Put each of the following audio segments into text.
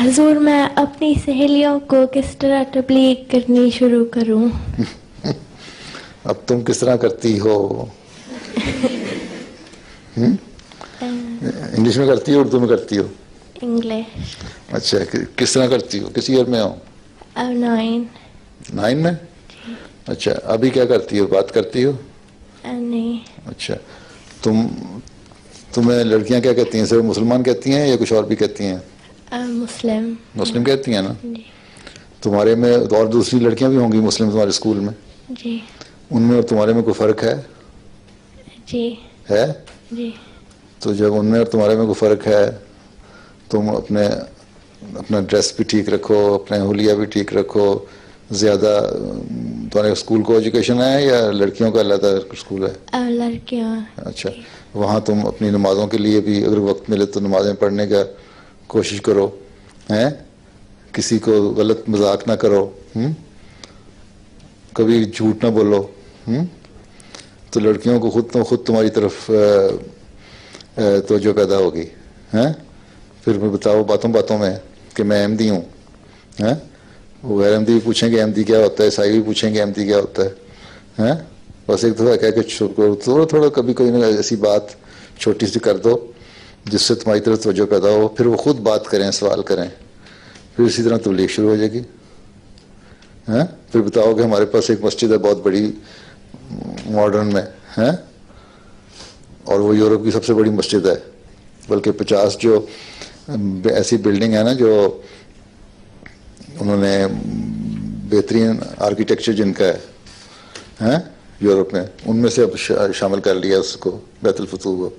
हजूर, मैं अपनी सहेलियों को किस तरह तबलीग करनी शुरू करूं? अब तुम किस तरह करती हो? इंग्लिश में करती हो, उर्दू में करती हो? इंग्लिश। अच्छा, किस तरह करती हो? किस ईयर में हो? अब 9। 9 में? अच्छा, अभी क्या करती हो? बात करती हो? नहीं। अच्छा, तुम्हें लड़कियां क्या कहती हैं? सिर्फ मुसलमान कहती हैं या कुछ और भी कहती हैं? मुस्लिम। मुस्लिम कहती हैं ना? जी। तुम्हारे में और दूसरी लड़कियां भी होंगी मुस्लिम तुम्हारे स्कूल में? जी। उनमें और तुम्हारे में कोई फर्क है? जी। है? जी। तो जब उनमें और तुम्हारे में कोई फर्क है, तुम अपना ड्रेस भी ठीक रखो, अपने हुलिया भी ठीक रखो। ज़्यादा तुम्हारे स्कूल को एजुकेशन है या लड़कियों का अलग स्कूल है? लड़कियां। अच्छा, वहाँ तुम अपनी नमाज़ों के लिए भी अगर वक्त मिले तो नमाज़ें पढ़ने का कोशिश करो, हैं? किसी को गलत मजाक ना करो, कभी झूठ ना बोलो, तो लड़कियों को खुद तुम्हारी तरफ तवज्जो पैदा होगी, हैं? फिर मैं बताओ बातों बातों में कि मैं अहमदी हूँ, हैं? वो गैर अहमदी भी पूछेंगे अहमदी क्या होता है, ईसाई भी पूछेंगे अहमदी क्या होता है, हैं? बस एक दफ़ा कह के थोड़ा थोड़ा कभी कोई ना ऐसी बात छोटी सी कर दो जिससे तुम्हारी तरफ तवज्जो पैदा हो, फिर वो खुद बात करें, सवाल करें, फिर इसी तरह तबलीग शुरू हो जाएगी, हैं? फिर बताओ कि हमारे पास एक मस्जिद है बहुत बड़ी मॉडर्न में, हैं? और वो यूरोप की सबसे बड़ी मस्जिद है, बल्कि 50 जो ऐसी बिल्डिंग है ना जो उन्होंने बेहतरीन आर्किटेक्चर जिनका है, हैं? यूरोप में, उनमें से अब शामिल कर लिया उसको, बैतुल फतूह को।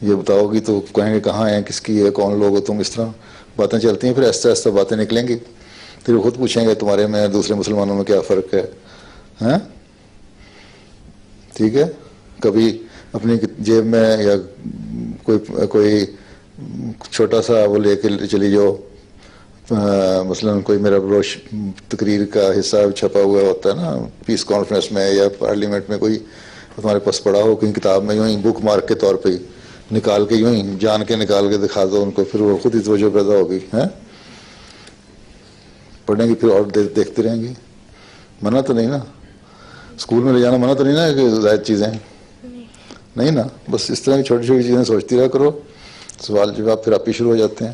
ये बताओगी तो कहेंगे कहाँ हैं, किसकी है, कौन लोग हो तुम, इस तरह बातें चलती हैं। फिर आहिस्ता आहिस्ता बातें निकलेंगी, फिर वो खुद पूछेंगे तुम्हारे में दूसरे मुसलमानों में क्या फ़र्क है, हैं? ठीक है? कभी अपनी जेब में या कोई छोटा सा वो लेके चली जाओ, मसलन कोई मेरा ब्रोश तकरीर का हिस्सा छपा हुआ होता है ना पीस कॉन्फ्रेंस में या पार्लियामेंट में, कोई तुम्हारे पास पड़ा हो कहीं किताब में, यूँ ही बुक मार्क के तौर पे ही निकाल के, यूँ ही जान के निकाल के दिखा दो उनको, फिर वो खुद ही तवज्जो पैदा होगी, हैं? पढ़ेंगी फिर और देखते रहेंगी। मना तो नहीं ना? स्कूल में ले जाना मना तो नहीं ना कि ज़ायद चीज़ें नहीं ना? बस इस तरह की छोटी छोटी चीज़ें सोचती रहा करो, सवाल जवाब फिर आप ही शुरू हो जाते हैं।